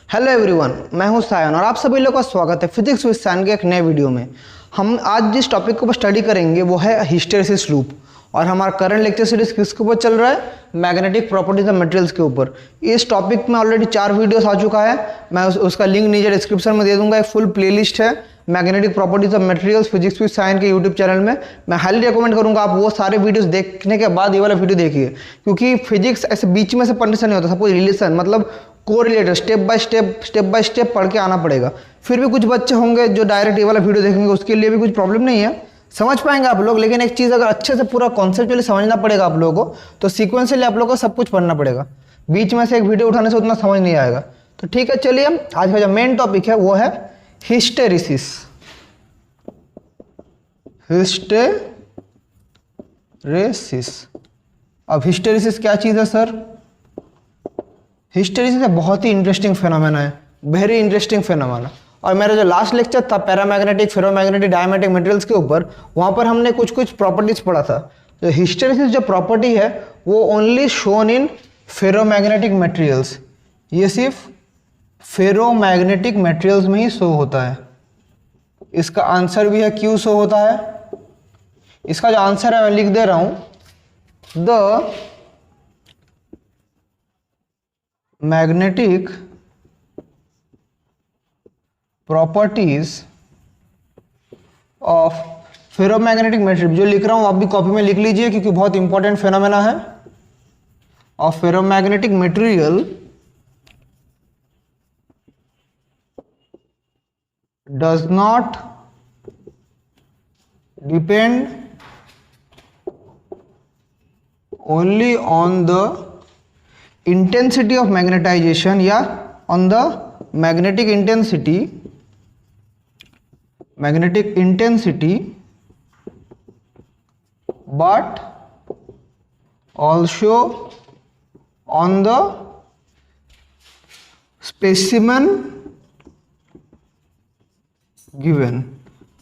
Hello everyone, मैं हूं सायन और आप सभी लोगों का स्वागत है फिजिक्स विद सायन के एक नए वीडियो में। हम आज जिस टॉपिक के ऊपर स्टडी करेंगे वो है हिस्टैरिसीस लूप और हमारा करंट लेक्चर सीरीज किसके ऊपर चल रहा है? मैग्नेटिक प्रॉपर्टीज ऑफ मटेरियल्स के ऊपर। इस टॉपिक में ऑलरेडी 4 वीडियोस आ चुका है, मैं उसका लिंक नीचे डिस्क्रिप्शन में दे दूंगा। एक फुल प्लेलिस्ट है magnetic properties of materials physics with Sayan के यूट्यूब चैनल में। मैं हाईली रिकमेंड करूंगा आप वो सारे वीडियोस देखने के बाद ये वाला वीडियो देखिए, क्योंकि फिजिक्स ऐसे बीच में से पढ़ने से नहीं होता। सपोज रिलेशन मतलब कोरिलेटेड स्टेप बाय स्टेप पढ़ के आना पड़ेगा। फिर भी कुछ बच्चे होंगे जो डायरेक्ट ये वाला वीडियो देखेंगे, उसके लिए भी कुछ प्रॉब्लम नहीं है, समझ पाएंगे आप लोग। लेकिन एक चीज़ अगर अच्छे से पूरा कॉन्सेप्चुअली समझना पड़ेगा आप लोगों को, तो सीक्वेंशियली आप लोगों को सब कुछ पढ़ना पड़ेगा। बीच में से एक वीडियो उठाने से उतना समझ नहीं आएगा। तो ठीक है, चलिए आज का जो मेन टॉपिक है वो है हिस्टैरिसीस। अब हिस्टैरिसीस क्या चीज़ है सर? हिस्टैरिसीस बहुत ही इंटरेस्टिंग फेनोमेना है, वेरी इंटरेस्टिंग फेनोमेना। और मेरा जो लास्ट लेक्चर था पैरामैग्नेटिक, फेरोमैग्नेटिक, डायमैग्नेटिक मटेरियल्स के ऊपर, वहाँ पर हमने कुछ प्रॉपर्टीज पढ़ा था। तो हिस्टैरिसीस जो प्रॉपर्टी है वो only shown in ferromagnetic materials. ये सिर्फ फेरोमैग्नेटिक मटेरियल्स में ही शो होता है। इसका आंसर भी है क्यों शो होता है। इसका जो आंसर है मैं लिख दे रहा हूँ, the magnetic properties of ferromagnetic material. जो लिख रहा हूं आप भी कॉपी में लिख लीजिए, क्योंकि बहुत इंपॉर्टेंट फेनोमेना है। Of ferromagnetic material does not depend only on the intensity of magnetization या on the magnetic intensity but also on the specimen given।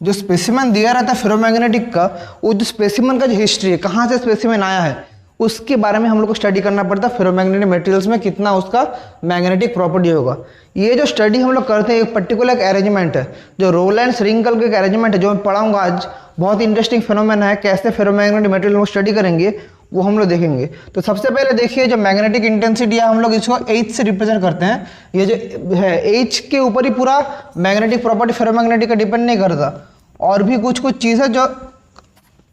जो स्पेसिमन दिया रहता है फेरोमैग्नेटिक का, वो जो स्पेसिमन का जो हिस्ट्री है, कहाँ से स्पेसिमन आया है, उसके बारे में हम लोग को स्टडी करना पड़ता है। फेरोमैग्नेटिक मटेरियल्स में कितना उसका मैग्नेटिक प्रॉपर्टी होगा। ये जो स्टडी हम लोग करते हैं, एक पर्टिकुलर अरेंजमेंट है जो रोलेंस रिंग का एक अरेंजमेंट है, जो मैं पढ़ाऊंगा आज। बहुत इंटरेस्टिंग फेनोमेना है। कैसे फेरोमैग्नेटिक मटेरियल हम लोग स्टडी करेंगे वो हम लोग देखेंगे। तो सबसे पहले देखिए, जो मैग्नेटिक इंटेंसिटी है हम लोग इसको H से रिप्रेजेंट करते हैं। ये जो है H के ऊपर ही पूरा मैग्नेटिक प्रॉपर्टी फेरोमैग्नेटिक का डिपेंड नहीं करता। और भी कुछ चीज़ें जो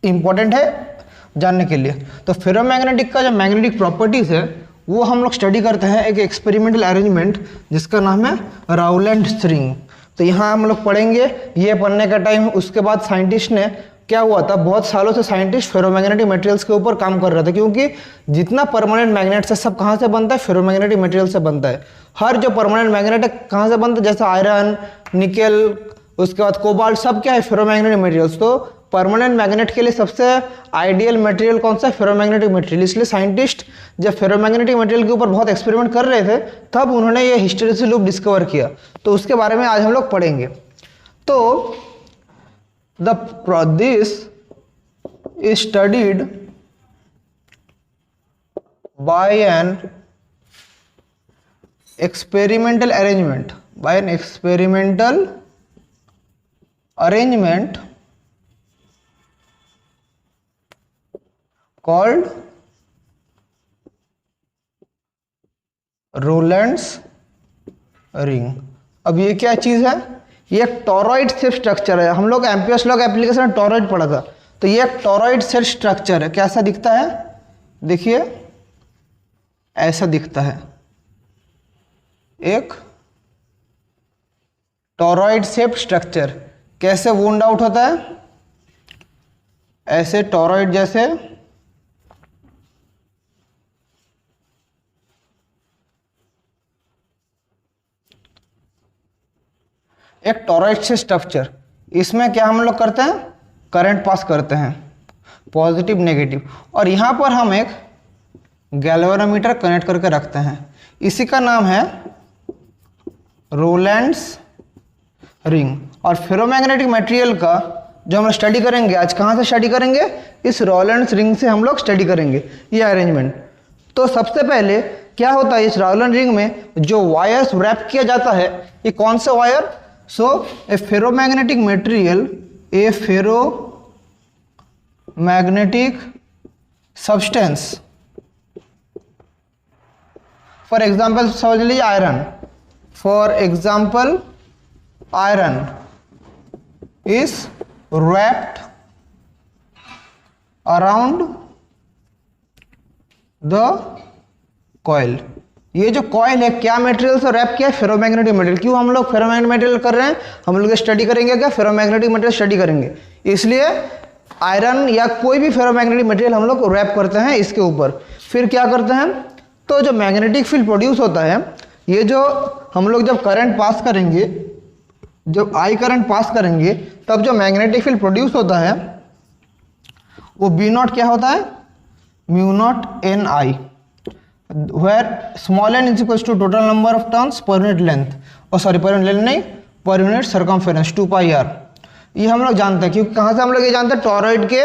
इंपॉर्टेंट है जानने के लिए। तो फेरोमैग्नेटिक का जो मैग्नेटिक प्रॉपर्टीज है वो हम लोग स्टडी करते हैं एक एक्सपेरिमेंटल अरेंजमेंट जिसका नाम है राउलेंट्स रिंग। तो यहाँ हम लोग पढ़ेंगे। ये पढ़ने का टाइम, उसके बाद साइंटिस्ट ने क्या हुआ था, बहुत सालों से साइंटिस्ट फेरोमैग्नेटिक मटेरियल्स के ऊपर काम कर रहा था, क्योंकि जितना परमानेंट मैग्नेट्स है सब कहाँ से बनता है? फेरोमैग्नेटिक मटेरियल से बनता है। हर जो परमानेंट मैग्नेट है कहाँ से बनता है? जैसे आयरन, निकेल, उसके बाद कोबाल्ट, सब क्या है? Ferromagnetic materials. तो परमानेंट मैग्नेट के लिए सबसे आइडियल मटेरियल कौन सा है? Ferromagnetic material. इसलिए साइंटिस्ट जब फेरोमैग्नेटिक मटेरियल के ऊपर बहुत एक्सपेरिमेंट कर रहे थे, तब उन्होंने ये हिस्टैरिसीस लूप डिस्कवर किया। तो उसके बारे में आज हम लोग पढ़ेंगे। तो this is studied by an experimental arrangement called Rowland's ring. अब ये क्या चीज है? ये एक टॉरॉइड शेप स्ट्रक्चर है। हम लोग एम्पियर्स लॉ एप्लीकेशन में टॉरॉइड पढ़ा था। तो ये एक टॉरॉइड शेप स्ट्रक्चर है। कैसा दिखता है? देखिए ऐसा दिखता है, एक टॉरॉइड शेप स्ट्रक्चर। कैसे वुंड आउट होता है? ऐसे टॉरॉइड जैसे एक टॉरॉइड से स्ट्रक्चर। इसमें क्या हम लोग करते हैं? करंट पास करते हैं, पॉजिटिव नेगेटिव। और यहाँ पर हम एक गैल्वेनोमीटर कनेक्ट करके रखते हैं। इसी का नाम है रोलेंट्स रिंग। और फेरोमैग्नेटिक मटेरियल का जो हम स्टडी करेंगे आज, कहाँ से स्टडी करेंगे? इस रोलेंट्स रिंग से हम लोग स्टडी करेंगे ये अरेंजमेंट। तो सबसे पहले क्या होता है इस राउलन रिंग में जो वायर्स रैप किया जाता है, ये कौन सा wire? So A ferromagnetic material, A ferromagnetic substance, for example समझ लीजिए iron, for example iron is wrapped around the coil। ये जो कॉइल है क्या मटेरियल से रैप किया है? Ferromagnetic material. क्यों हम लोग फेरोमैग्नेटिक मटेरियल कर रहे हैं? हम लोग स्टडी करेंगे क्या? फेरोमैग्नेटिक मटेरियल स्टडी करेंगे, इसलिए आयरन या कोई भी फेरोमैग्नेटिक मटेरियल हम लोग रैप करते हैं इसके ऊपर। फिर क्या करते हैं? तो जो मैग्नेटिक फील्ड प्रोड्यूस होता है, ये जो हम लोग जब करंट पास करेंगे, जब आई करंट पास करेंगे, तब जो मैग्नेटिक फील्ड प्रोड्यूस होता है वो बी नॉट क्या होता है? Mu naught N I, where small N is equal to total number of turns per unit length, और सॉरी पर यूनिट लेंथ नहीं, per unit circumference 2 pi are. ये हम लोग जानते हैं, क्योंकि कहाँ से हम लोग ये जानते हैं? टॉरॉइड के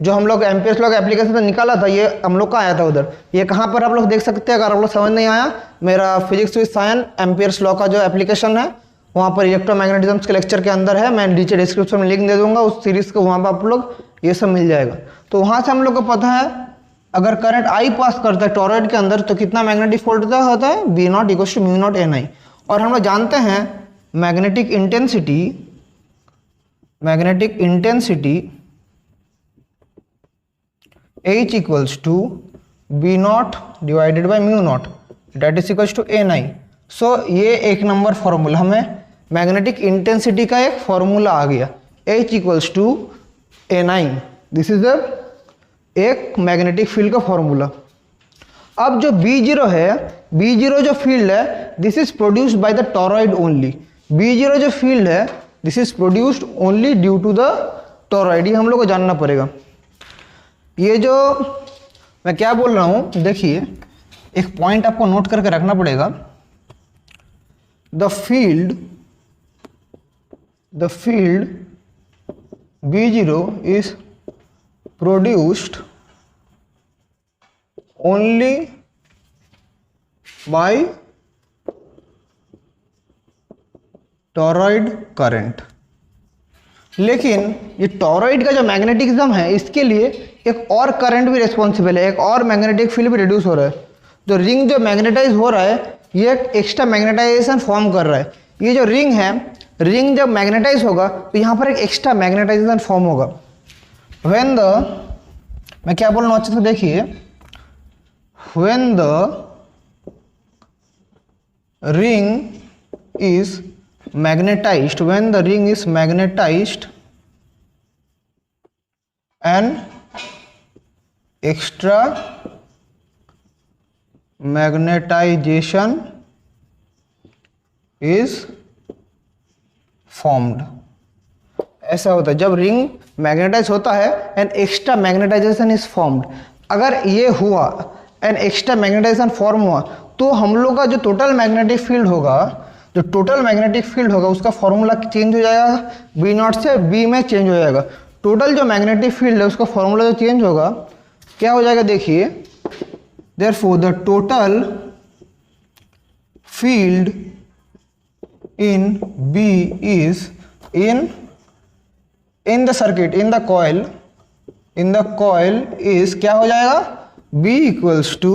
जो हम लोग एम्पियर्स लॉ एप्लीकेशन से निकाला था, ये हम लोग का आया था उधर। ये कहाँ पर आप लोग देख सकते हैं, अगर आप लोग समझ नहीं आया, मेरा physics with science Ampere's law का जो एप्लीकेशन है वहाँ पर इलेक्ट्रोमैग्नेटिज्म के लेक्चर के अंदर है, मैं नीचे डिस्क्रिप्शन में लिंक दे दूंगा उस सीरीज़ को, वहाँ पर आप लोग ये सब मिल जाएगा। तो वहाँ से हम लोग को पता है अगर करंट आई पास करता है टॉरॉइड के अंदर तो कितना मैग्नेटिक फील्ड होता है? B naught equal to mu naught N I. और हम लोग जानते हैं magnetic intensity H equals to B naught divided by mu naught, that is equals to N I. So ये एक नंबर फॉर्मूला, हमें मैग्नेटिक इंटेंसिटी का एक फॉर्मूला आ गया, H equals to N I. This is एक मैग्नेटिक फील्ड का formula. अब जो B0 है, B0 जो फील्ड है, this is produced by the toroid only. B0 जो फील्ड है, this is produced only due to the toroid. ये हम लोग को जानना पड़ेगा। ये जो मैं क्या बोल रहा हूँ, देखिए एक पॉइंट आपको नोट करके रखना पड़ेगा। The field B0 is produced only by torrid current. लेकिन ये टॉरॉइड का जो मैग्नेटिज्म है, इसके लिए एक और करंट भी रिस्पॉन्सिबल है, एक और मैग्नेटिक फील्ड भी रिड्यूस हो रहा है। जो रिंग जो मैग्नेटाइज हो रहा है, ये एक एक्स्ट्रा मैग्नेटाइजेशन फॉर्म कर रहा है। ये जो रिंग है, रिंग जब मैग्नेटाइज होगा तो यहाँ पर एक एक्स्ट्रा मैग्नेटाइजेशन फॉर्म होगा। व्हेन द, मैं क्या बोल रहा हूँ अच्छे से देखिए, when the ring is magnetised, when the ring is magnetised, an extra magnetization is formed. ऐसा होता है जब रिंग मैग्नेटाइज होता है and extra magnetization is formed. अगर ये हुआ एंड एक्स्ट्रा मैग्नेटाइजेशन फॉर्म हुआ तो हम लोग का जो टोटल मैग्नेटिक फील्ड होगा, जो टोटल मैग्नेटिक फील्ड होगा उसका फॉर्मूला चेंज हो जाएगा, बी नॉट से बी में चेंज हो जाएगा। टोटल जो मैग्नेटिक फील्ड है उसका फॉर्मूला जो चेंज होगा क्या हो जाएगा, देखिए, therefore the total field in B is in the circuit, in the coil is क्या हो जाएगा, B equals to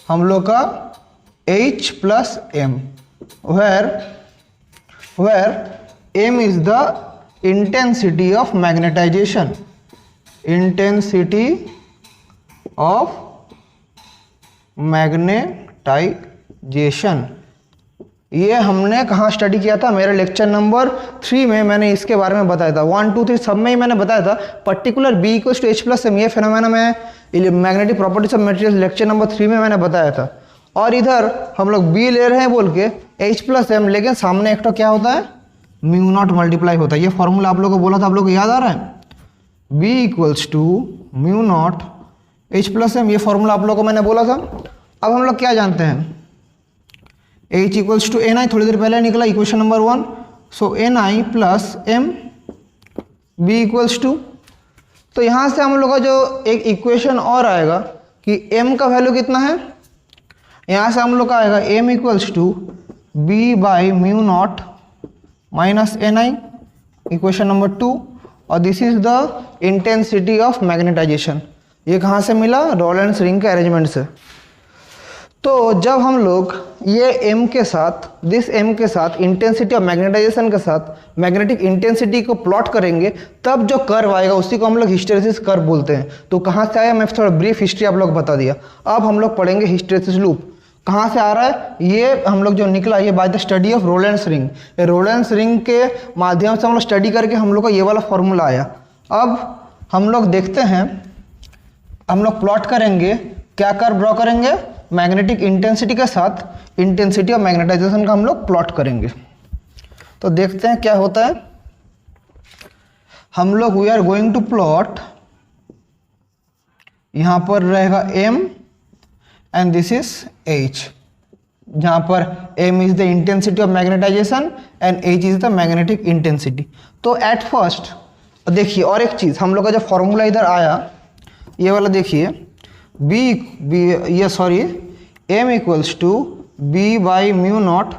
हम लोग का H plus M, where M is the intensity of magnetization, intensity of magnetization। ये हमने कहाँ स्टडी किया था, मेरे लेक्चर नंबर 3 में मैंने इसके बारे में बताया था। 1, 2, 3 सब में ही मैंने बताया था। Particular B equals to H plus M, ये फिनोमेना में magnetic properties of material lecture number 3 में मैंने बताया था। और इधर हम लोग B ले रहे हैं बोल के H प्लस M, लेकिन सामने एक तो क्या होता है, म्यू नॉट मल्टीप्लाई होता है। ये फॉर्मूला आप लोग को बोला था, आप लोग को याद आ रहा है, B equals to mu naught H plus M, ये फॉर्मूला आप लोग को मैंने बोला था। अब हम लोग क्या जानते हैं, H equals to N I, थोड़ी देर पहले निकला equation number 1। So N I plus M, B equals to, तो यहाँ से हम लोग का जो एक इक्वेशन और आएगा कि m का वैल्यू कितना है, यहाँ से हम लोग का आएगा m equals to B by mu naught minus N I, equation number 2। और this is the intensity of magnetization. ये कहाँ से मिला? रॉलेंस रिंग के अरेंजमेंट से। तो जब हम लोग ये m के साथ, दिस m के साथ इंटेंसिटी ऑफ मैग्नेटाइजेशन के साथ मैग्नेटिक इंटेंसिटी को प्लॉट करेंगे, तब जो कर्व आएगा उसी को हम लोग हिस्टेरेसिस कर्व बोलते हैं। तो कहाँ से आया, मैं थोड़ा ब्रीफ हिस्ट्री आप लोग बता दिया। अब हम लोग पढ़ेंगे हिस्टेरेसिस लूप। कहाँ से आ रहा है? ये हम लोग जो निकला ये by the study of Rowland's ring. Rowland's ring के माध्यम से हम लोग स्टडी करके हम लोग को ये वाला फॉर्मूला आया। अब हम लोग देखते हैं, हम लोग प्लॉट करेंगे, क्या कर्व ड्रॉ करेंगे? मैग्नेटिक इंटेंसिटी के साथ इंटेंसिटी ऑफ मैग्नेटाइजेशन का हम लोग प्लॉट करेंगे। तो देखते हैं क्या होता है। हम लोग we are going to plot, यहाँ पर रहेगा m and this is h, जहाँ पर m is the intensity of magnetization and h is the magnetic intensity. तो एट फर्स्ट देखिए, और एक चीज़, हम लोग का जो फॉर्मूला इधर आया ये वाला देखिए, m equals to B by mu naught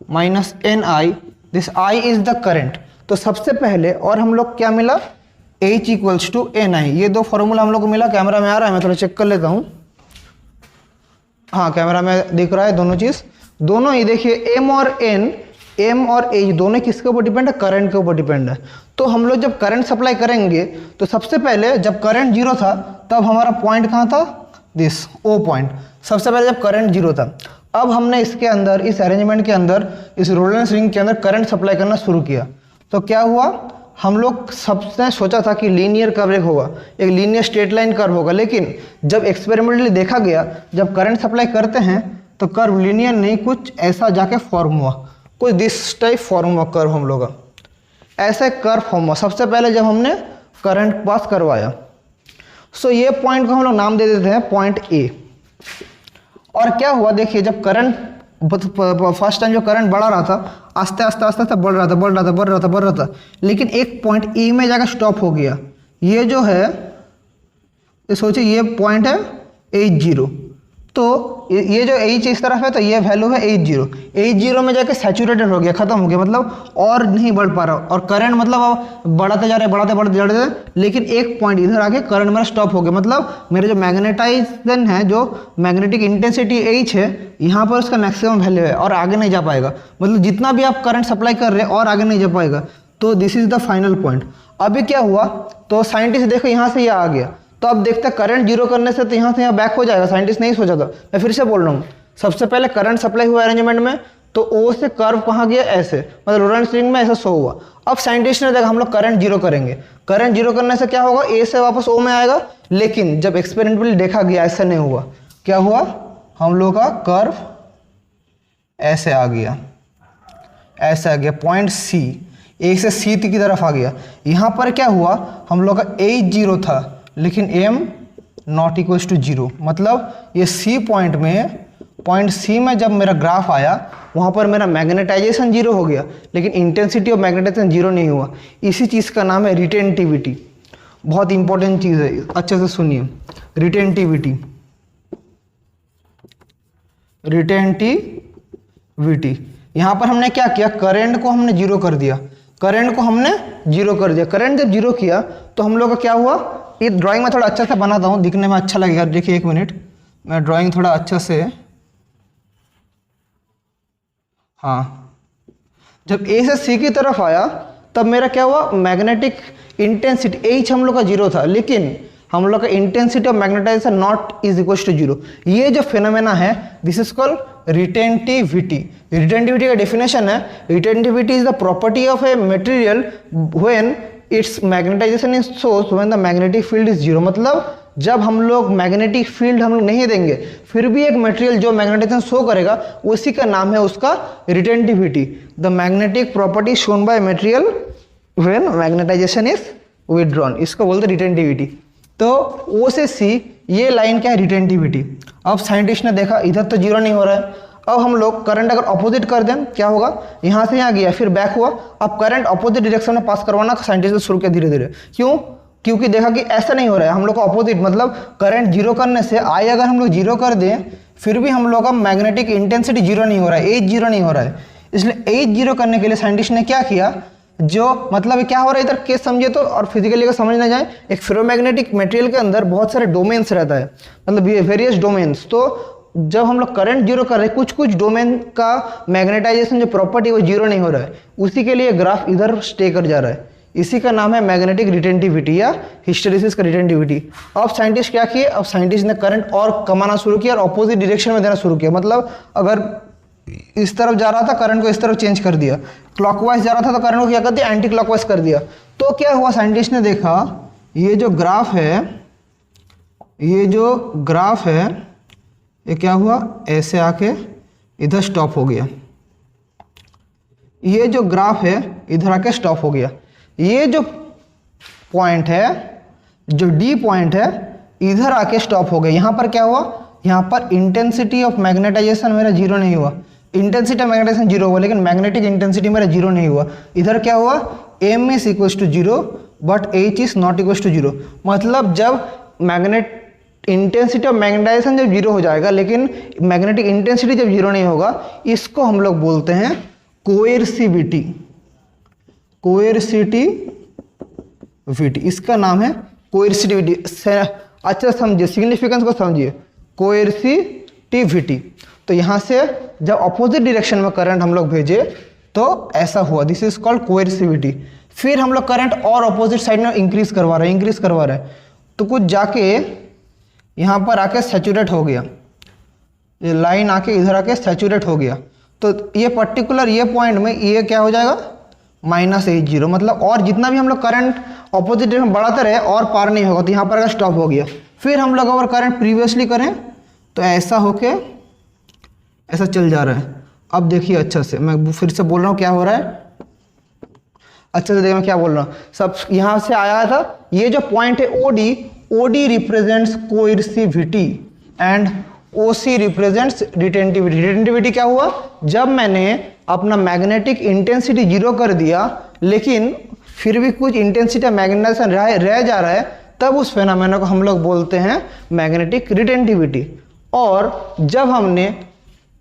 minus N I, this I is the current. तो सबसे पहले और हम लोग क्या मिला? h equals to N I. ये दो फॉर्मूला हम लोग को मिला। कैमरा में आ रहा है, मैं थोड़ा चेक कर लेता हूँ। हाँ, कैमरा में दिख रहा है दोनों चीज़। दोनों ही देखिए m और h दोनों किसके ऊपर डिपेंड है? करंट के ऊपर डिपेंड है। तो हम लोग जब करंट सप्लाई करेंगे तो सबसे पहले जब करंट जीरो था तब हमारा पॉइंट कहाँ था? This O point. सबसे पहले जब करंट जीरो था, अब हमने इसके अंदर, इस अरेंजमेंट के अंदर, इस रोलेंस रिंग के अंदर करंट सप्लाई करना शुरू किया। तो क्या हुआ? हम लोग सबसे सोचा था कि लीनियर कर्व एक होगा, एक लीनियर स्ट्रेट लाइन कर्व होगा, लेकिन जब एक्सपेरिमेंटली देखा गया, जब करंट सप्लाई करते हैं तो कर्व लीनियर नहीं, कुछ ऐसा जाके फॉर्म हुआ, कुछ दिस टाइप फॉर्म हुआ कर्व हम लोग का। ऐसे कर्व फॉर्म हुआ सबसे पहले जब हमने करंट पास करवाया। सो ये पॉइंट को हम लोग नाम दे देते हैं पॉइंट ए। और क्या हुआ देखिए, जब करंट फर्स्ट टाइम जो करंट बढ़ा रहा था, आस्ते आस्ते आस्ते आस्ते बढ़ रहा था, लेकिन एक पॉइंट ई में जाकर स्टॉप हो गया। ये जो है, ये सोचिए ये पॉइंट है H0। तो ये जो H इस तरफ है तो ये वैल्यू है H0 में जाके सैचुरेटेड हो गया, खत्म हो गया, मतलब और नहीं बढ़ पा रहा। और करंट मतलब अब बढ़ाते जा रहे, लेकिन एक पॉइंट इधर आके करंट मेरा स्टॉप हो गया। मतलब मेरे जो मैग्नेटाइजेशन है, जो मैग्नेटिक इंटेंसिटी H है, यहाँ पर उसका मैक्सिमम वैल्यू है और आगे नहीं जा पाएगा। मतलब जितना भी आप करंट सप्लाई कर रहे हैं और आगे नहीं जा पाएगा। तो this is the final point. अभी क्या हुआ, तो साइंटिस्ट देखो यहाँ से ये आ गया। तो अब देखते हैं करंट जीरो करने से तो यहाँ से यहाँ बैक हो जाएगा, साइंटिस्ट नहीं सोचा था। मैं फिर से बोल रहा हूँ, सबसे पहले करंट सप्लाई हुआ अरेंजमेंट में, तो ओ से कर्व कहाँ गया? ऐसे, मतलब रोलेंस रिंग में ऐसा शो हुआ। अब साइंटिस्ट ने देखा हम लोग करंट जीरो करेंगे, करंट जीरो करने से क्या होगा? ए से वापस ओ में आएगा। लेकिन जब एक्सपेरिमेंटली देखा गया ऐसा नहीं हुआ। क्या हुआ? हम लोग का कर्व ऐसे आ गया, ऐसे आ गया, पॉइंट सी, ए से सी की तरफ आ गया। यहाँ पर क्या हुआ, हम लोग का H0 था, लेकिन m नॉट इक्वल्स टू 0। मतलब ये सी पॉइंट में, पॉइंट सी में जब मेरा ग्राफ आया, वहाँ पर मेरा मैग्नेटाइजेशन जीरो हो गया, लेकिन इंटेंसिटी ऑफ मैग्नेटाइजेशन जीरो नहीं हुआ। इसी चीज़ का नाम है रिटेंटिविटी। बहुत इंपॉर्टेंट चीज़ है, अच्छे से सुनिए। रिटेंटिविटी, यहाँ पर हमने क्या किया? करंट को हमने जीरो कर दिया। करंट जब जीरो किया तो हम लोग का क्या हुआ? ये ड्राइंग में थोड़ा अच्छा से बनाता हूँ, दिखने में अच्छा लगेगा। देखिए एक मिनट, मैं ड्राइंग थोड़ा अच्छा से, हाँ, जब ए से सी की तरफ आया तब मेरा क्या हुआ? मैग्नेटिक इंटेंसिटी H हम लोग का जीरो था, लेकिन हम लोग का intensity of magnetization naught is equal to 0। ये जो फिनोमेना है, this is called retentivity. Retentivity का डेफिनेशन है, retentivity is the property of a material when its magnetization is source when the magnetic field is 0। मतलब जब हम लोग magnetic field हम लोग नहीं देंगे, फिर भी एक मटेरियल जो मैग्नेटाइजेशन शो करेगा, उसी का नाम है उसका retentivity. The magnetic property shown by material when magnetization is withdrawn, इसको बोलते रिटेंटिविटी। तो ओ से सी ये लाइन क्या है? रिटेंटिविटी। अब साइंटिस्ट ने देखा इधर तो जीरो नहीं हो रहा है, अब हम लोग करंट अगर अपोजिट कर दें क्या होगा? यहाँ से यहाँ गया, फिर बैक हुआ। अब करंट अपोजिट डायरेक्शन में पास करवाना साइंटिस्ट ने शुरू किया धीरे धीरे। क्यों? क्योंकि देखा कि ऐसा नहीं हो रहा है, हम लोग को अपोजिट, मतलब करंट जीरो करने से आई अगर हम लोग जीरो कर दें, फिर भी हम लोग का मैग्नेटिक इंटेंसिटी जीरो नहीं हो रहा है, एच जीरो नहीं हो रहा है। इसलिए एच जीरो करने के लिए साइंटिस्ट ने क्या किया, जो मतलब क्या हो रहा है इधर केस समझिए तो, और फिजिकली अगर समझना जाए, एक फेरोमैग्नेटिक मटेरियल के अंदर बहुत सारे डोमेन्स रहता है, मतलब वेरियस डोमेन्स। तो जब हम लोग करंट जीरो कर रहे हैं, कुछ कुछ डोमेन का मैग्नेटाइजेशन जो प्रॉपर्टी वो जीरो नहीं हो रहा है, उसी के लिए ग्राफ इधर स्टे कर जा रहा है। इसी का नाम है मैग्नेटिक रिटेंटिविटी या हिस्टेरिसिस का रिटेंटिविटी। अब साइंटिस्ट क्या किए, अब साइंटिस्ट ने करंट और कमाना शुरू किया और ऑपोजिट डायरेक्शन में देना शुरू किया। मतलब अगर इस तरफ जा रहा था, करंट को इस तरफ चेंज कर दिया, क्लॉकवाइज जा रहा था तो करंट को क्या कर दिया, एंटी क्लॉकवाइज कर दिया। तो क्या हुआ, साइंटिस्ट ने देखा ये जो ग्राफ है, ये जो ग्राफ है, ये क्या हुआ, ऐसे आके इधर स्टॉप हो गया। ये जो ग्राफ है इधर आके स्टॉप हो गया। ये जो पॉइंट है, जो डी पॉइंट है, इधर आके स्टॉप हो गया। यहाँ पर क्या हुआ, यहाँ पर इंटेंसिटी ऑफ मैग्नेटाइजेशन मेरा जीरो नहीं हुआ, इंटेंसिटी ऑफ मैग्नेटाइजेशन जीरो हुआ, लेकिन मैग्नेटिक इंटेंसिटी मेरा जीरो नहीं हुआ। इधर क्या हुआ, M is equal to zero but H is not equal to zero. मतलब जब मैग्नेट इंटेंसिटी ऑफ मैग्नेटाइजेशन जब जीरो हो जाएगा, लेकिन मैग्नेटिक इंटेंसिटी जब जीरो नहीं होगा, इसको हम लोग बोलते हैं कोएर्सिविटी। कोएर्सिटिविटी, इसका नाम है कोएर्सिटिविटी। अच्छा समझिए, सिग्निफिकेंस को समझिए, कोएर्सिटिविटी। तो यहाँ से जब अपोजिट डायरेक्शन में करंट हम लोग भेजे तो ऐसा हुआ, दिस इज कॉल्ड कोएर्सिविटी। फिर हम लोग करंट और अपोजिट साइड में इंक्रीज करवा रहे हैं, तो कुछ जाके यहाँ पर आके सैचुरेट हो गया, ये लाइन आके इधर आके सैचुरेट हो गया। तो ये पर्टिकुलर ये पॉइंट में ये क्या हो जाएगा, माइनस एच जीरो। मतलब और जितना भी हम लोग करंट ऑपोजिट डायरेक्शन बढ़ाते रहे और पार नहीं होगा, तो यहाँ पर अगर स्टॉप हो गया। फिर हम लोग अगर करंट प्रीवियसली करें तो ऐसा होके ऐसा चल जा रहा है। अब देखिए अच्छा से, मैं फिर से बोल रहा हूँ क्या हो रहा है, अच्छे से देखिए मैं क्या बोल रहा हूँ। सब यहाँ से आया था, ये जो पॉइंट है OD, OD represents coercivity and OC represents retentivity. Retentivity क्या हुआ, जब मैंने अपना मैग्नेटिक इंटेंसिटी जीरो कर दिया, लेकिन फिर भी कुछ इंटेंसिटी मैग्नेटाइजेशन रह जा रहा है, तब उस फेनोमेना को हम लोग बोलते हैं मैग्नेटिक रिटेंटिविटी। और जब हमने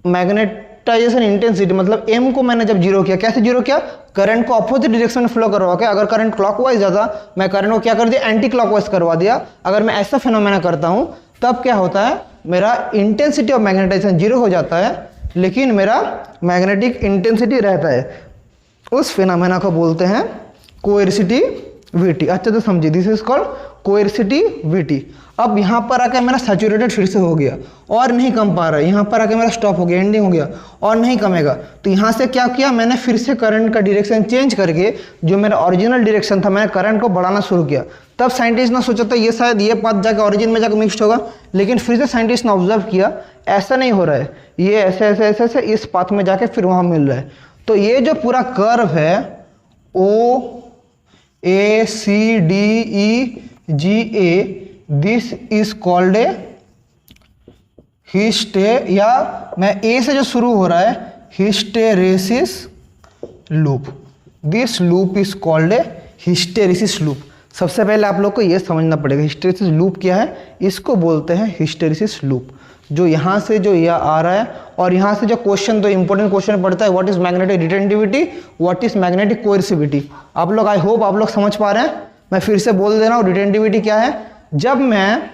मैग्नेटाइजेशन इंटेंसिटी मतलब एम को मैंने जब जीरो किया, कैसे जीरो किया, करंट को अपोजिट डायरेक्शन में फ्लो करवा के, अगर करंट क्लॉकवाइज जाता, मैं करंट को क्या कर दिया, एंटी क्लॉकवाइज करवा दिया। अगर मैं ऐसा फेनोमेना करता हूं तब क्या होता है, मेरा इंटेंसिटी ऑफ मैग्नेटाइजेशन जीरो हो जाता है, लेकिन मेरा मैग्नेटिक इंटेंसिटी रहता है। उस फेनोमेना को बोलते हैं कोएर्सिटिविटी। अच्छा तो समझिए, दिस इज कॉल्ड कोएर्सिटिविटी। अब यहाँ पर आकर मेरा सैचुरेटेड फिर से हो गया और नहीं कम पा रहा है, यहाँ पर आकर मेरा स्टॉप हो गया, एंडिंग हो गया और नहीं कमेगा। तो यहाँ से क्या किया, मैंने फिर से करंट का डायरेक्शन चेंज करके जो मेरा ओरिजिनल डायरेक्शन था, मैंने करंट को बढ़ाना शुरू किया। तब साइंटिस्ट ने सोचा था ये शायद ये पाथ जाकर ओरिजिन में जाकर मिक्सड होगा, लेकिन फिर से साइंटिस्ट ने ऑब्जर्व किया ऐसा नहीं हो रहा है, ये ऐसे ऐसे ऐसे ऐसे इस पाथ में जाके फिर वहाँ मिल रहा है। तो ये जो पूरा कर्व है O A C D E G A, this is called a hyste, या मैं ए से जो शुरू हो रहा है, hysteresis loop. This loop is called a hysteresis loop. सबसे पहले आप लोग को ये समझना पड़ेगा हिस्टेरिसिस लूप क्या है। इसको बोलते हैं हिस्टेरिसिस लूप। जो यहाँ से जो यह आ रहा है और यहाँ से जो क्वेश्चन, तो इंपॉर्टेंट क्वेश्चन पड़ता है, what is magnetic retentivity, what is magnetic coercivity. आप लोग आई होप आप लोग समझ पा रहे हैं। मैं फिर से बोल दे रहा हूँ, रिटेंटिविटी क्या है, जब मैं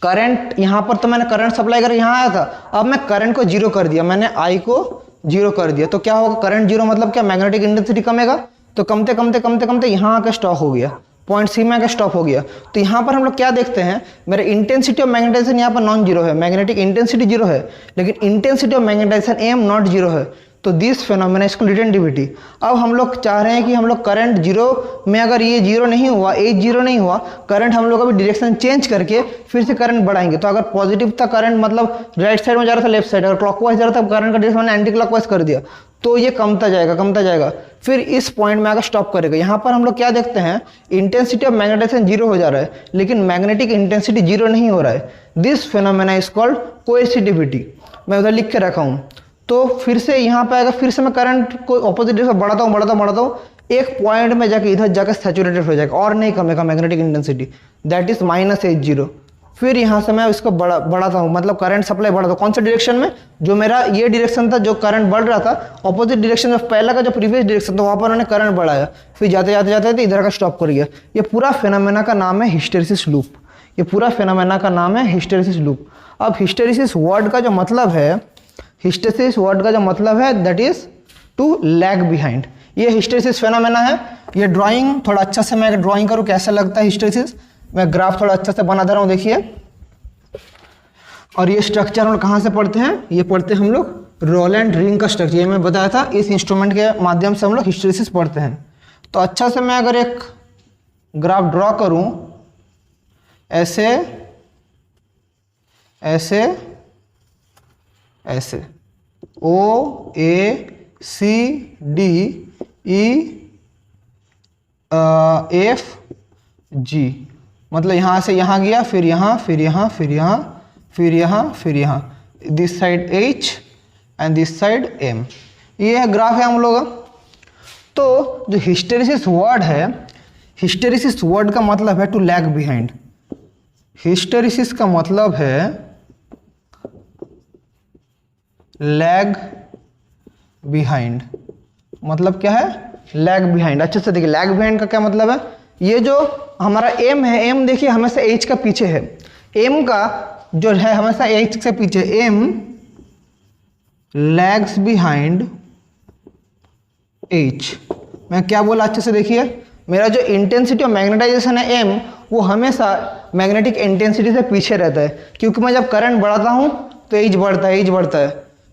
करंट यहाँ पर, तो मैंने करंट सप्लाई कर यहाँ आया था, अब मैं करंट को जीरो कर दिया, मैंने आई को जीरो कर दिया, तो क्या होगा, करंट जीरो मतलब क्या, मैग्नेटिक इंटेंसिटी कमेगा। तो कमते कमते कमते कमते यहाँ आकर स्टॉप हो गया, पॉइंट सी में आकर स्टॉप हो गया। तो यहाँ पर हम लोग क्या देखते हैं, मेरा इंटेंसिटी ऑफ मैग्नेटाइजेशन यहाँ पर नॉन जीरो है, मैग्नेटिक इंटेंसिटी जीरो है, लेकिन intensity of magnetisation am not zero है। तो this phenomena is called retentivity. अब हम लोग चाह रहे हैं कि हम लोग करंट जीरो में, अगर ये जीरो नहीं हुआ, एच जीरो नहीं हुआ, करंट हम लोग अभी डायरेक्शन चेंज करके फिर से करंट बढ़ाएंगे। तो अगर पॉजिटिव था करंट, मतलब राइट साइड में जा रहा था लेफ्ट साइड, अगर क्लॉकवाइज जा रहा था करंट का डायरेक्शन मैंने एंटी क्लॉकवाइज कर दिया, तो ये कमता जाएगा, फिर इस पॉइंट में आकर स्टॉप करेगा। यहाँ पर हम लोग क्या देखते हैं, इंटेंसिटी ऑफ मैग्नेटाइजेशन जीरो हो जा रहा है, लेकिन मैग्नेटिक इंटेंसिटी जीरो नहीं हो रहा है। This phenomena is called coercitivity. मैं उधर लिख के रखा हूँ। तो फिर से यहाँ पे आएगा, फिर से मैं करंट को ऑपोजिट डायरेक्शन बढ़ाता हूँ, एक पॉइंट में जाके इधर जाकर सैचुरेटेड हो जाएगा और नहीं कमेगा magnetic intensity, that is minus H zero. फिर यहाँ से मैं इसको बढ़ाता हूँ, मतलब करंट सप्लाई बढ़ाता हूँ। कौन सा डायरेक्शन में? जो मेरा ये डायरेक्शन था, जो करंट बढ़ रहा था, ऑपोजिट डायरेक्शन में पहला का जो प्रीवियस डायरेक्शन था वहाँ पर उन्होंने करंट बढ़ाया, फिर जाते जाते जाते इधर का स्टॉप कर गया। ये पूरा फिनोमेना का नाम है हिस्टेरिसिस लूप। ये पूरा फिनोमेना का नाम है हिस्टेरिसिस लूप। अब हिस्टेरिसिस वर्ड का जो मतलब है, हिस्टेरिसिस वर्ड का जो मतलब है that is to lag behind. ये हिस्टेरिसिस फिनोमेना है। ये ड्राइंग थोड़ा अच्छा से मैं ड्राइंग करूँ कैसा लगता है हिस्टेरिसिस, मैं ग्राफ थोड़ा अच्छा से बना दे रहा हूँ, देखिए। और ये स्ट्रक्चर हम कहाँ से पढ़ते हैं? ये पढ़ते हैं हम लोग रोलैंड रिंग का स्ट्रक्चर। ये मैं बताया था, इस इंस्ट्रूमेंट के माध्यम से हम लोग हिस्टेरिसिस पढ़ते हैं। तो अच्छा से मैं अगर एक ग्राफ ड्रॉ करूँ ऐसे ऐसे ऐसे, O A C D E F G, मतलब यहाँ से यहाँ गया, फिर यहाँ, फिर यहाँ, फिर यहाँ, फिर यहाँ, फिर यहाँ, this side H and this side M। ये है ग्राफ है हम लोग। तो जो हिस्टेरिसिस वर्ड है, हिस्टेरिसिस वर्ड का मतलब है टू लैग बिहाइंड। हिस्टेरिसिस का मतलब है लैग बिहाइंड। मतलब क्या है? Lag behind. अच्छे से देखिए, लैग बिहाइंड का क्या मतलब है? ये जो हमारा एम है, एम देखिए हमेशा एच का पीछे है। एम का जो है हमेशा एच से पीछे, एम लैग्स बिहाइंड एच। मैं क्या बोला अच्छे से देखिए, मेरा जो इंटेंसिटी ऑफ मैग्नेटाइजेशन है एम, वो हमेशा मैग्नेटिक इंटेंसिटी से पीछे रहता है, क्योंकि मैं जब करंट बढ़ाता हूँ तो एच बढ़ता है, एच बढ़ता है,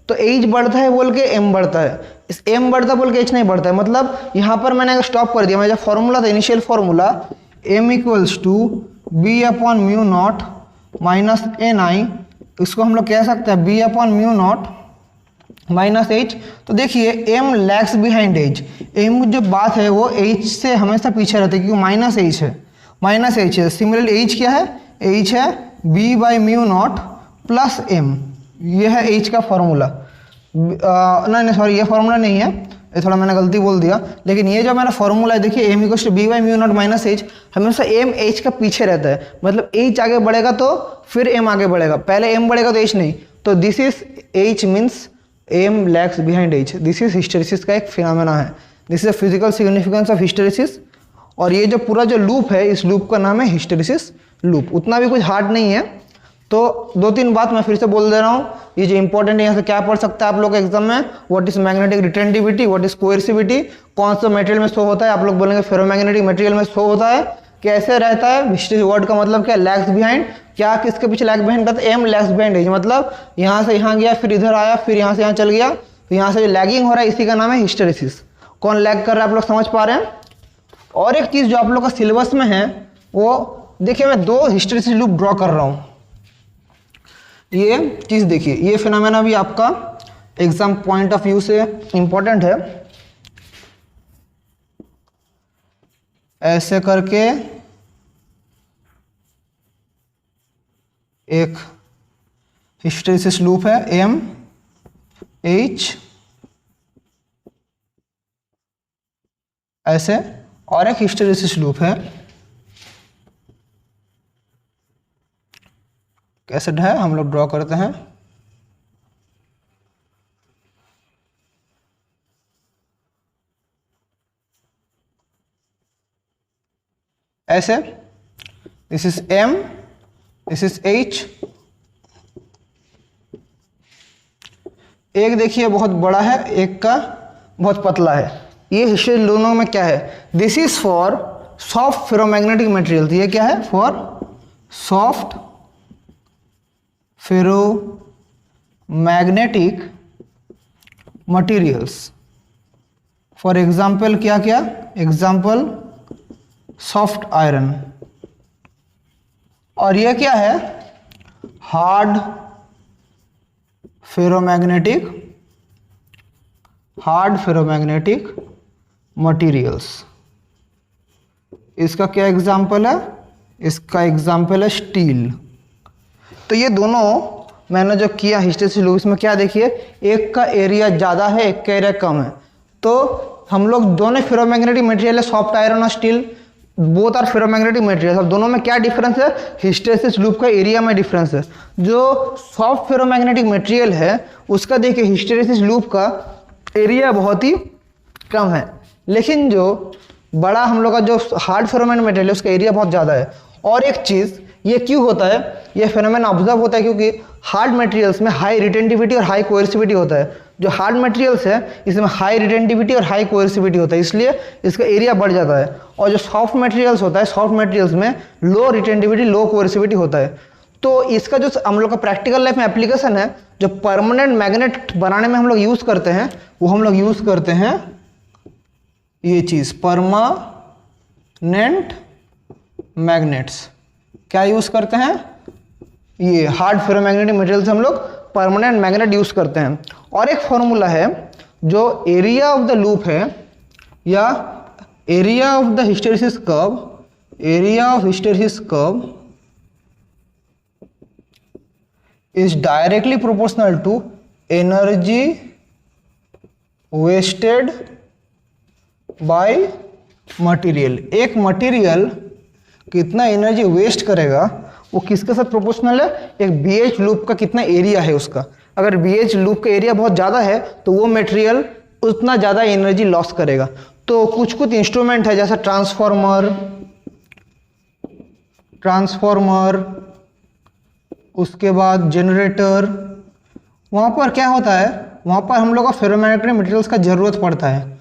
तो एच बढ़ता है बोल के एम बढ़ता है, इस एम बढ़ता बोल के एच नहीं बढ़ता है। मतलब यहाँ पर मैंने अगर स्टॉप कर दिया, मैं जब फॉर्मूला था initial formula M equals to B upon mu naught minus N I, इसको हम लोग कह सकते हैं B upon mu naught minus H. तो देखिए M lags behind H, M जो बात है वो एच से हमेशा पीछे रहता है, क्योंकि माइनस एच है, माइनस एच है। सिमिलरली एच क्या है? एच है B by mu naught plus M, ये है एच का फॉर्मूला। नहीं सॉरी, ये फॉर्मूला नहीं है, ये थोड़ा मैंने गलती बोल दिया। लेकिन ये जो मेरा फॉर्मूला है, देखिए M equals to B by mu naught minus H, हमेशा एम एच का पीछे रहता है। मतलब एच आगे बढ़ेगा तो फिर एम आगे बढ़ेगा, पहले एम बढ़ेगा तो एच नहीं। तो this is H means M lags behind H. This is hysteresis का एक फिनोमेना है। This is a physical significance of hysteresis. और ये जो पूरा जो लूप है, इस लूप का नाम है हिस्टेरिसिस लूप। उतना भी कुछ हार्ड नहीं है। तो दो तीन बात मैं फिर से बोल दे रहा हूँ, ये जो इंपॉर्टेंट है, यहाँ से क्या पढ़ सकता है आप लोग एग्जाम में? What is magnetic retentivity, what is coercivity, कौन सा मटेरियल में शो होता है? आप लोग बोलेंगे फेरोमैग्नेटिक मटेरियल में शो होता है। कैसे रहता है? हिस्टेरिसिस वर्ड का मतलब क्या? Lags behind. क्या किसके पीछे लैग बिहाइंड का? एम लैग्स बिहाइंड एज, मतलब यहाँ से यहाँ गया, फिर इधर आया, फिर यहाँ से यहाँ चल गया, तो यहाँ से जो लैगिंग हो रहा है इसी का नाम है हिस्टेरिसिस। कौन लैग कर रहा है आप लोग समझ पा रहे हैं? और एक चीज़ जो आप लोग का सिलेबस में है वो देखिए, मैं दो हिस्टेरिसिस लूप ड्रॉ कर रहा हूँ। ये चीज़ देखिए, ये फिनोमेना भी आपका एग्जाम पॉइंट ऑफ व्यू से इंपॉर्टेंट है। ऐसे करके एक हिस्टेरिसिस लूप है एम एच ऐसे, और एक हिस्टेरिसिस लूप है कैसे है, हम लोग ड्रॉ करते हैं ऐसे। This is M, this is H. एक देखिए बहुत बड़ा है, एक का बहुत पतला है। ये हिस्टेरिसिस दोनों में क्या है? This is for soft ferromagnetic material. तो ये क्या है? For soft ferromagnetic materials. For example क्या क्या? Example soft iron. और ये क्या है? Hard ferromagnetic materials. इसका क्या एग्जाम्पल है? इसका एग्जाम्पल है स्टील। तो ये दोनों मैंने जो किया हिस्टेरिसिस लूप, इसमें क्या देखिए, एक का एरिया ज़्यादा है, एक का एरिया कम है। तो हम लोग दोनों फेरोमैग्नेटिक मटेरियल है, सॉफ्ट आयरन और steel, both are ferromagnetic materials. अब दोनों में क्या डिफरेंस है, हिस्टेरेसिस लूप का एरिया में डिफरेंस है। जो सॉफ्ट फेरोमैग्नेटिक मटेरियल है उसका देखिए हिस्टेरेसिस लूप का एरिया बहुत ही कम है, लेकिन जो बड़ा हम लोग का जो हार्ड फेरोमैग्नेटिक मटेरियल है उसका एरिया बहुत ज़्यादा है। और एक चीज़ ये क्यों होता है, ये फेनोमेना ऑब्जर्व होता है क्योंकि हार्ड मटेरियल्स में हाई रिटेंटिविटी और हाई कोएर्सिविटी होता है। जो हार्ड मटेरियल्स है इसमें हाई रिटेंटिविटी और हाई कोएर्सिविटी होता है, इसलिए इसका एरिया बढ़ जाता है। और जो सॉफ्ट मटेरियल्स होता है, सॉफ्ट मटेरियल्स में लो रिटेंटिविटी लो कोएर्सिविटी होता है। तो इसका जो हम लोग का प्रैक्टिकल लाइफ में एप्लीकेशन है, जो परमानेंट मैग्नेट बनाने में हम लोग यूज़ करते हैं, वो हम लोग यूज़ करते हैं ये चीज़, परमानेंट मैग्नेट्स। क्या यूज़ करते हैं, ये हार्ड फेरोमैग्नेटिक मटेरियल से हम लोग परमानेंट मैग्नेट यूज़ करते हैं। और एक फॉर्मूला है, जो एरिया ऑफ द लूप है या area of the hysteresis curve, area of hysteresis curve is directly proportional to energy wasted by material. एक मटेरियल कितना एनर्जी वेस्ट करेगा वो किसके साथ प्रोपोर्शनल है, एक BH लूप का कितना एरिया है उसका। अगर BH लूप का एरिया बहुत ज़्यादा है तो वो मटेरियल उतना ज़्यादा एनर्जी लॉस करेगा। तो कुछ कुछ इंस्ट्रूमेंट है जैसा ट्रांसफॉर्मर, उसके बाद जनरेटर, वहाँ पर क्या होता है, वहाँ पर हम लोग का फेरोमैग्नेटिक मटेरियल्स का ज़रूरत पड़ता है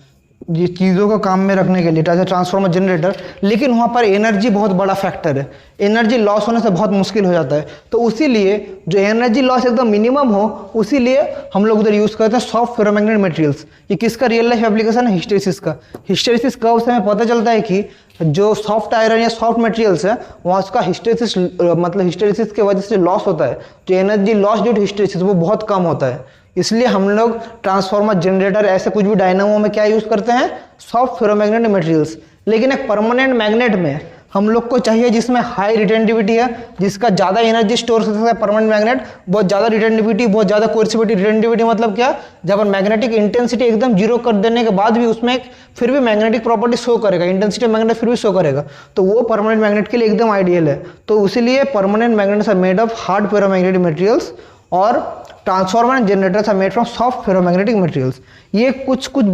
ये चीज़ों को काम में रखने के लिए, जैसे ट्रांसफॉर्मर, जनरेटर। लेकिन वहाँ पर एनर्जी बहुत बड़ा फैक्टर है, एनर्जी लॉस होने से बहुत मुश्किल हो जाता है। तो उसीलिए जो एनर्जी लॉस एकदम मिनिमम हो, उसीलिए हम लोग उधर यूज़ करते हैं सॉफ्ट फेरोमैग्नेटिक मटेरियल्स। ये किसका रियल लाइफ एप्लीकेशन है, हिस्टेरेसिस का। हिस्टेरेसिस कर्व से हमें पता चलता है कि जो सॉफ्ट आयरन या सॉफ्ट मटेरियल्स है वहाँ उसका हिस्टेरेसिस मतलब हिस्टेरेसिस की वजह से लॉस होता है, जो energy loss due to hysteresis वो बहुत कम होता है। इसलिए हम लोग ट्रांसफार्मर, जनरेटर, ऐसे कुछ भी डायनामो में क्या यूज़ करते हैं, सॉफ्ट फेरोमैग्नेटिक मटेरियल्स। लेकिन एक परमानेंट मैग्नेट में हम लोग को चाहिए जिसमें हाई रिटेंटिविटी है, जिसका ज़्यादा एनर्जी स्टोर कर सकता है। परमानेंट मैग्नेट बहुत ज़्यादा रिटेंटिविटी, बहुत ज़्यादा कोएर्सिविटी। रिटेंटिविटी मतलब क्या, जब मैग्नेटिक इंटेंसिटी एकदम जीरो कर देने के बाद भी उसमें फिर भी मैग्नेटिक प्रॉपर्टी शो करेगा, इंटेंसिटी मैग्नेट फिर भी शो करेगा, तो वो परमानेंट मैग्नेट के लिए एकदम आइडियल है। तो इसीलिए permanent magnets are made of hard ferromagnetic materials और transformer and generators are made from soft ferromagnetic materials. ये कुछ कुछ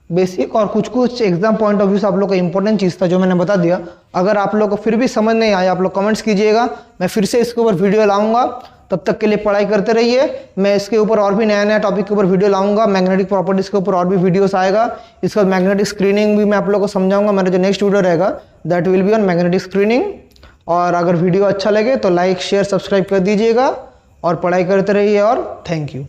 बेसिक और कुछ कुछ एग्जाम पॉइंट ऑफ व्यू से आप लोग का इंपॉर्टेंट चीज़ था जो मैंने बता दिया। अगर आप लोग को फिर भी समझ नहीं आया, आप लोग कमेंट्स कीजिएगा, मैं फिर से इसके ऊपर वीडियो लाऊंगा। तब तक के लिए पढ़ाई करते रहिए। मैं इसके ऊपर और भी नया नया टॉपिक के ऊपर वीडियो लाऊंगा। मैग्नेटिक प्रॉपर्टीज़ के ऊपर और भी वीडियोस आएगा। इसके बाद मैग्नेटिक स्क्रीनिंग भी मैं आप लोग को समझाऊंगा। मेरा जो नेक्स्ट वीडियो रहेगा that will be on magnetic screening. और अगर वीडियो अच्छा लगे तो लाइक, शेयर, सब्सक्राइब कर दीजिएगा और पढ़ाई करते रहिए। और थैंक यू।